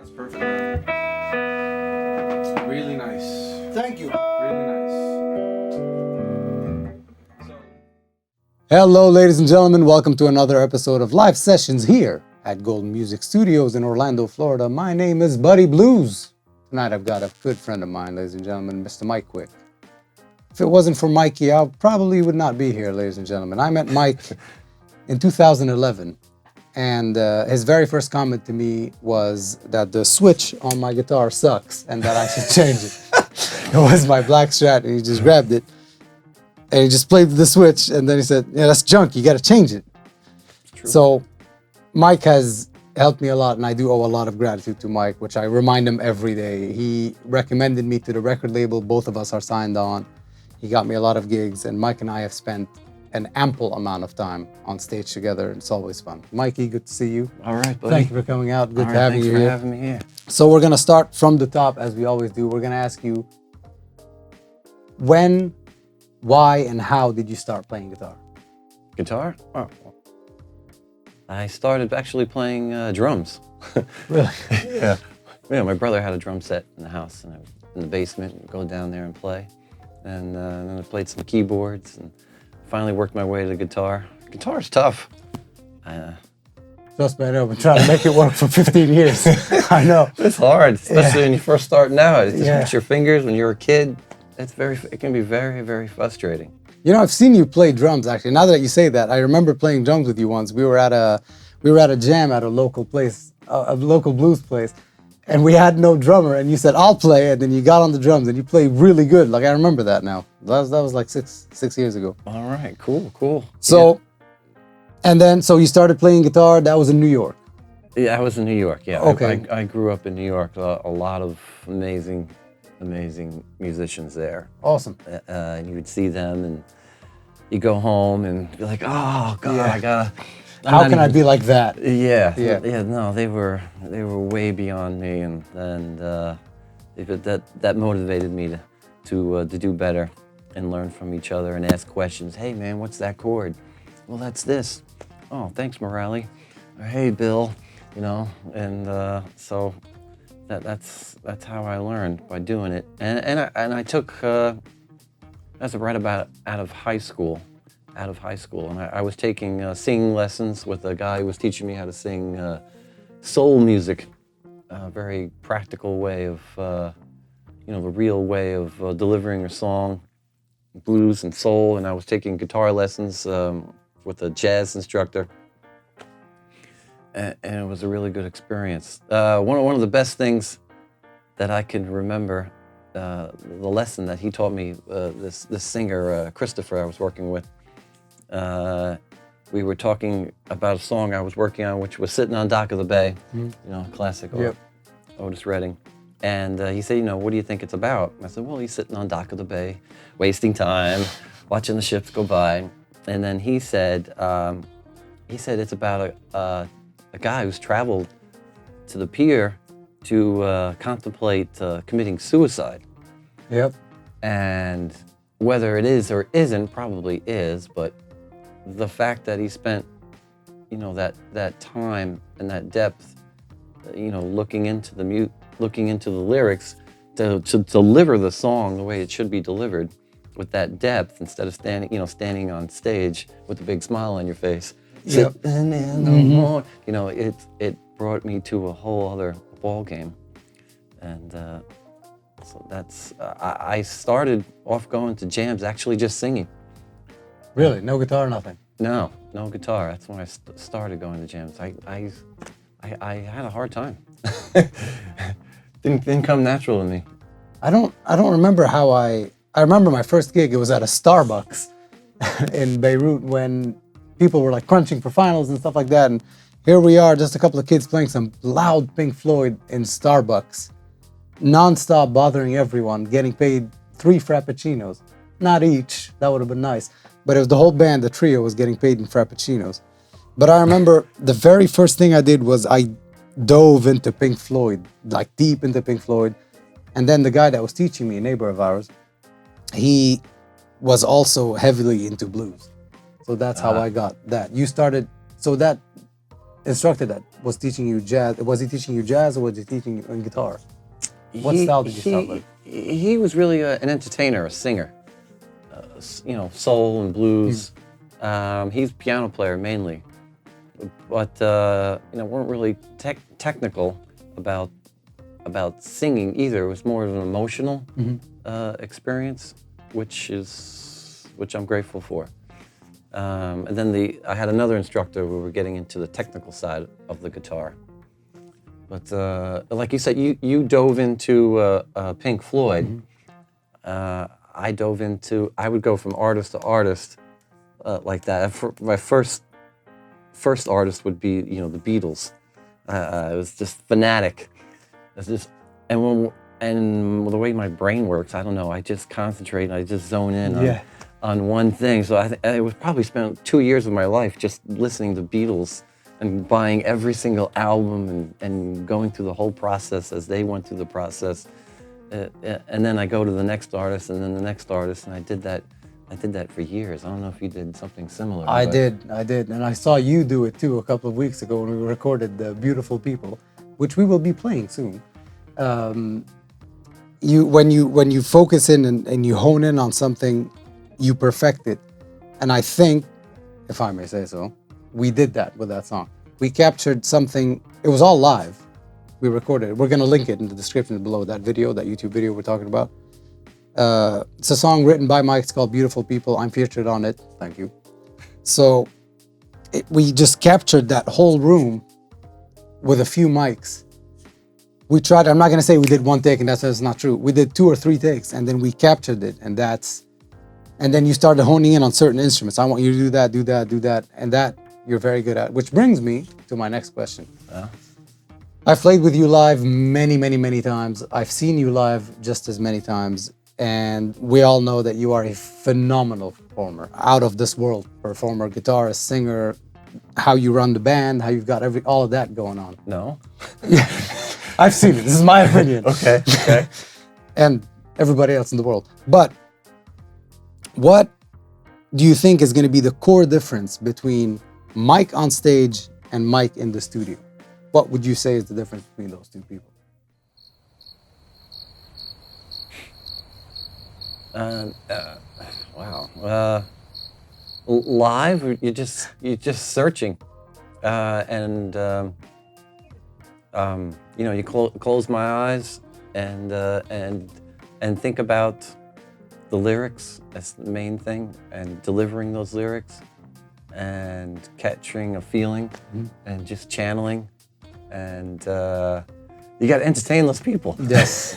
That's perfect, man. Really nice. Thank you. Really nice. Hello, ladies and gentlemen. Welcome to another episode of Live Sessions here at Golden Music Studios in Orlando, Florida. My name is Buddy Blues. Tonight I've got a good friend of mine, ladies and gentlemen, Mr. Mike Quick. If it wasn't for Mikey, I probably would not be here, ladies and gentlemen. I met Mike in 2011, and his very first comment to me was that the switch on my guitar sucks and that I should change it. It was my black Strat, and he just grabbed it, and he just played the switch, and then he said, yeah, that's junk, you gotta change it. So Mike has helped me a lot, and I do owe a lot of gratitude to Mike, which I remind him every day. He recommended me to the record label both of us are signed on. He got me a lot of gigs, and Mike and I have spent an ample amount of time on stage together, and it's always fun. Mikey, good to see you. All right, buddy. Thank you for coming out. Good All to right, have thanks you for here. having me here. So we're gonna start from the top, as we always do. We're gonna ask you, when, why, and how did you start playing guitar? Guitar? Oh. I started actually playing drums. Really? Yeah. Yeah, my brother had a drum set in the house, and I was in the basement, and go down there and play. And then I played some keyboards, and finally worked my way to the guitar. Guitar's tough. Trust me, I know. I've been trying to make it work for 15 years. I know. It's hard, especially when you first start out. It just Yeah. hurts your fingers when you're a kid. It can be very, very frustrating. You know, I've seen you play drums, actually. Now that you say that, I remember playing drums with you once. We were at a jam at a local place, a local blues place, and we had no drummer, and you said, I'll play, and then you got on the drums, and you played really good. Like, I remember that now. That was like six years ago. All right, cool. So, and then, so you started playing guitar, that was in New York. Yeah, I was in New York. Yeah, Okay. I grew up in New York. A lot of amazing musicians there. Awesome. And you would see them, and you go home and be like, "Oh God, Yeah. How can I be like that? Yeah. No, they were way beyond me, and that motivated me to do better and learn from each other and ask questions. Hey, man, what's that chord? Well, that's this. Oh, thanks, Morale. Or, hey, Bill. You know, and so that's how I learned, by doing it. And I took that's right about out of high school, and I was taking singing lessons with a guy who was teaching me how to sing soul music, a very practical way of the real way of delivering a song, blues and soul. And I was taking guitar lessons with a jazz instructor. And it was a really good experience. One of the best things that I can remember, the lesson that he taught me, this singer, Christopher, I was working with, we were talking about a song I was working on, which was Sitting on Dock of the Bay, classic Otis Redding. And he said, what do you think it's about? And I said, well, he's sitting on Dock of the Bay, wasting time, watching the ships go by. And then he said it's about a guy who's traveled to the pier to contemplate committing suicide. Yep. And whether it is or isn't, probably is, but the fact that he spent, that time and that depth, looking into the lyrics to deliver the song the way it should be delivered, with that depth, instead of standing on stage with a big smile on your face. Yep. Sitting in the morning. It brought me to a whole other ball game, and so that's I started off going to jams actually just singing. Really? No guitar, nothing? No guitar. That's when I started going to jams. I had a hard time. didn't come natural to me. I don't remember how I remember my first gig. It was at a Starbucks in Beirut when people were like crunching for finals and stuff like that. And here we are, just a couple of kids playing some loud Pink Floyd in Starbucks, non-stop bothering everyone, getting paid 3 frappuccinos. Not each, that would have been nice. But it was the whole band, the trio was getting paid in frappuccinos. But I remember the very first thing I did was I dove into Pink Floyd, like deep into Pink Floyd. And then the guy that was teaching me, a neighbor of ours, he was also heavily into blues. So that's how I got that. You started, so that instructor that was teaching you jazz, was he teaching you jazz or was he teaching you on guitar? What style did you start with? He was really an entertainer, a singer. You know, soul and blues. He's a piano player mainly, but you know, weren't really technical about singing either. It was more of an emotional experience, which I'm grateful for. And then I had another instructor. We were getting into the technical side of the guitar. But like you said, you dove into Pink Floyd. I would go from artist to artist like that. My first artist would be, you know, the Beatles. I was just fanatic. And the way my brain works, I don't know. I just concentrate and I just zone in on one thing. So I would probably spend 2 years of my life just listening to Beatles and buying every single album and going through the whole process as they went through the process. And then I go to the next artist and then the next artist, and I did that for years. I don't know if you did something similar. I did, and I saw you do it too a couple of weeks ago when we recorded the Beautiful People, which we will be playing soon. When you focus in and you hone in on something, you perfect it. And I think, if I may say so, we did that with that song. We captured something. It was all live. We recorded it. We're going to link it in the description below, that video, that YouTube video we're talking about. It's a song written by Mike. It's called Beautiful People. I'm featured on it. Thank you. So we just captured that whole room with a few mics. We tried, I'm not going to say we did one take and that's not true. We did 2 or 3 takes and then we captured it, and then you started honing in on certain instruments. I want you to do that, and that you're very good at. Which brings me to my next question. I've played with you live many, many, many times. I've seen you live just as many times. And we all know that you are a phenomenal performer, out of this world performer, guitarist, singer, how you run the band, how you've got all of that going on. No? Yeah, I've seen it. This is my opinion. Okay. And everybody else in the world. But what do you think is going to be the core difference between Mike on stage and Mike in the studio? What would you say is the difference between those two people? Wow. Live, you're just searching, and you know, you close my eyes and think about the lyrics. That's the main thing, and delivering those lyrics, and capturing a feeling, and just channeling, and you got to entertain those people. Yes.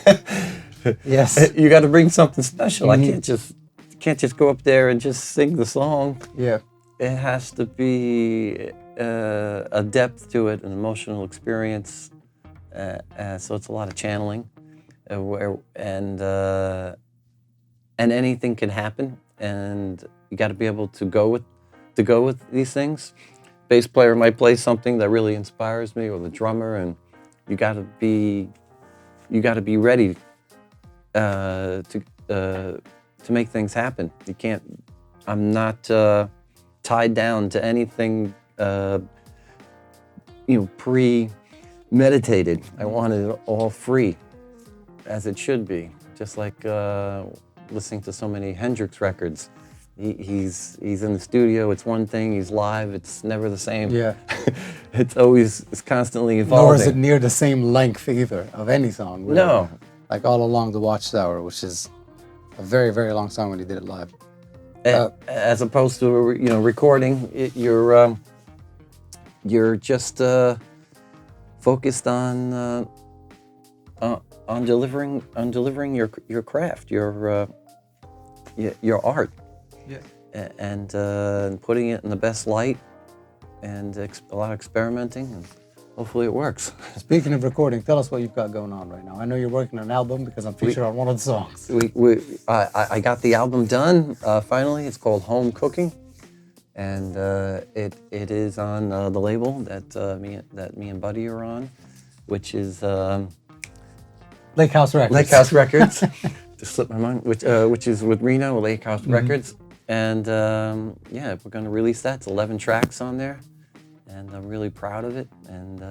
Yes. You got to bring something special. I can't just go up there and just sing the song. Yeah. It has to be a depth to it, an emotional experience. So it's a lot of channeling, and anything can happen, and you got to be able to go with these things. Bass player might play something that really inspires me, or the drummer, and you got to be ready to make things happen. You can't. I'm not tied down to anything, premeditated. I want it all free, as it should be. Just like listening to so many Hendrix records. He's in the studio. It's one thing. He's live. It's never the same. Yeah. It's constantly evolving. Nor is it near the same length either of any song. Really. No. Like All Along the Watchtower, which is a very, very long song when he did it live. As opposed to recording, you're just focused on delivering your craft, your art, and putting it in the best light, and a lot of experimenting, and hopefully it works. Speaking of recording, tell us what you've got going on right now. I know you're working on an album because I'm featured on one of the songs. I got the album done finally. It's called Home Cooking, and it is on the label that me and Buddy are on, which is Lake House Records. Lake House Records. Just slipped my mind. Which is with Reno, Lake House Records, and we're going to release that. It's 11 tracks on there, and I'm really proud of it. And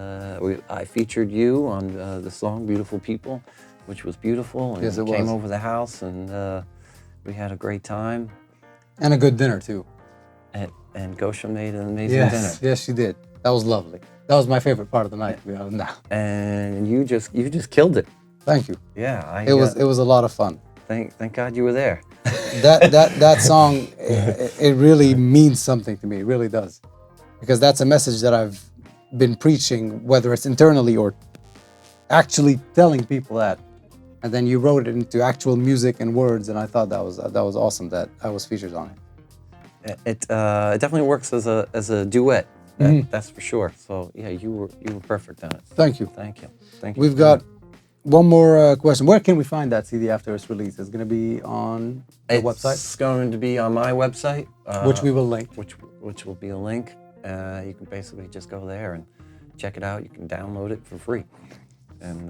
I featured you on the song "Beautiful People," which was beautiful. And Yes, it you came was. over the house, and we had a great time. And a good dinner too. And Gosha made an amazing Yes, dinner. yes, she did. That was lovely. That was my favorite part of the night, to be honest. Now, And you just killed it. thank you. Yeah, It was a lot of fun. Thank God you were there. That song, it really means something to me. It really does, because that's a message that I've been preaching, whether it's internally or actually telling people that. And then you wrote it into actual music and words, and I thought that was awesome that I was featured on it. It definitely works as a duet. That's for sure. So yeah, you were perfect on it. Thank you. Thank you. Thank you. We've got one more question. Where can we find that CD after its release? It's going to be on the website, It's going to be on my website, which we will link. which will be a link. You can basically just go there and check it out. You can download it for free, and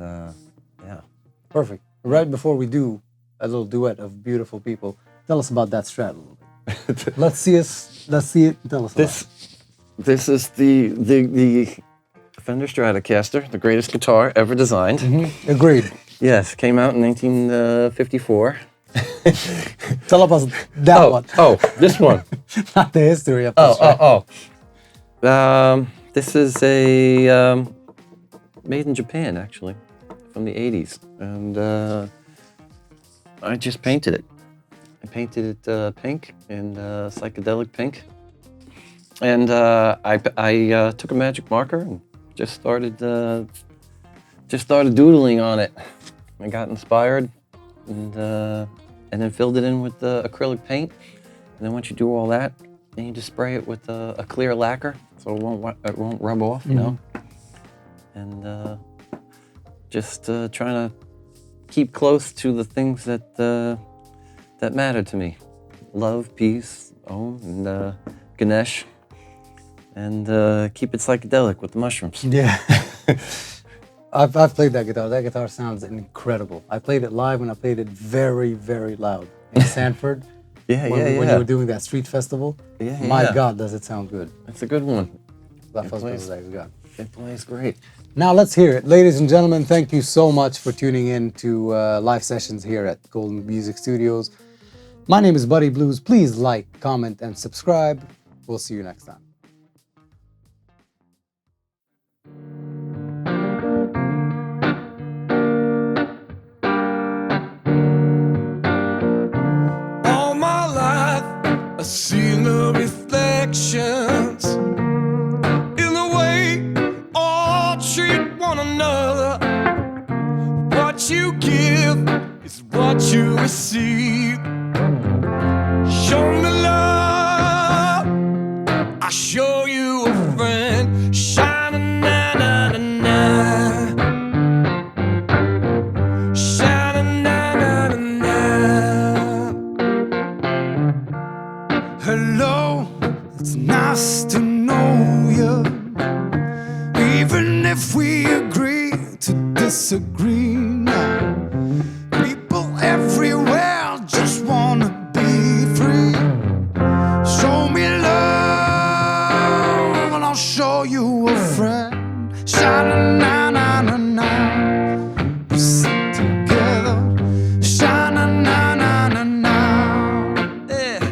yeah. Perfect. Right before we do a little duet of beautiful people, tell us about that Strat a little bit. Let's see it. Tell us about it. This is the Fender Stratocaster, the greatest guitar ever designed. Agreed. Yes, came out in 1954. Tell us that one, This one. not the history of the Strat. This is a made in Japan, actually, from the 80s, and I just painted it. I painted it pink and psychedelic pink, and I took a magic marker and just started doodling on it. I got inspired, and then filled it in with acrylic paint. And then once you do all that, then you just spray it with a clear lacquer, so it won't rub off, you know. And just trying to keep close to the things that matter to me: love, peace, Om, and Ganesh, and keep it psychedelic with the mushrooms. Yeah. I've played that guitar. That guitar sounds incredible. I played it live and I played it very, very loud in Sanford. Yeah, when you were doing that street festival. My God, does it sound good. It's a good one. That first was good. It plays great. Now let's hear it. Ladies and gentlemen, thank you so much for tuning in to live sessions here at Golden Music Studios. My name is Buddy Blues. Please like, comment, and subscribe. We'll see you next time. All my life, I've seen the reflections in the way all treat one another. What you give is what you receive. Show me love, I show you a friend. Shining na na na na. Shining na na na na. Hello, it's nice to know you. Even if we agree to disagree now. People everywhere just wanna be free. Show me love and I'll show you a friend. Shining na na na na. We sit together. Shining na na na na. Yeah.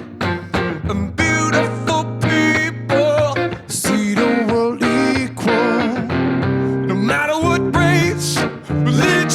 And beautiful people see the world equal. No matter what race, religion,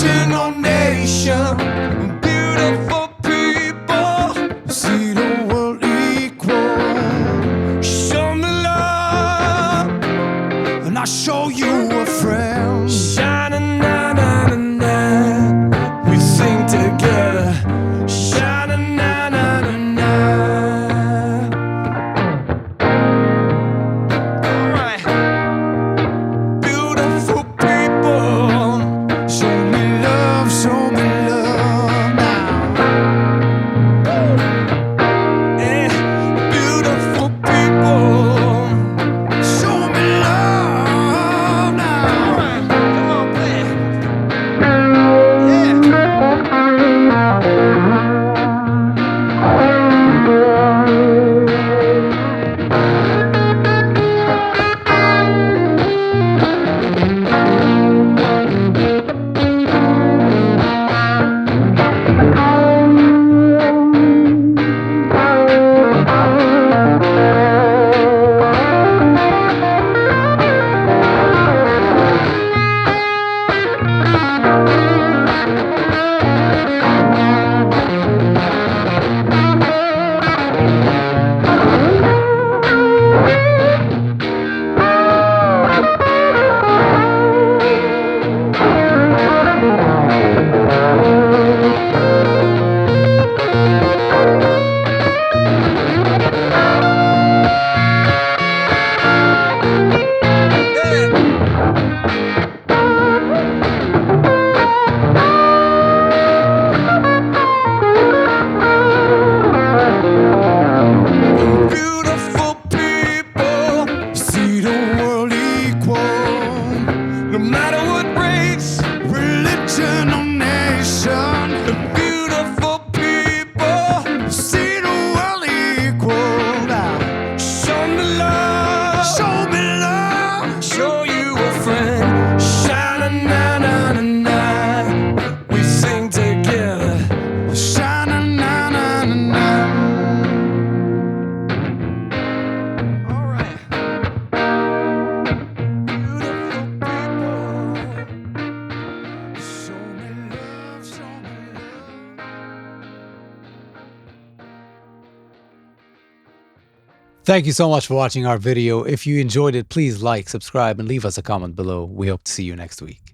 Thank you so much for watching our video. If you enjoyed it, please like, subscribe, and leave us a comment below. We hope to see you next week.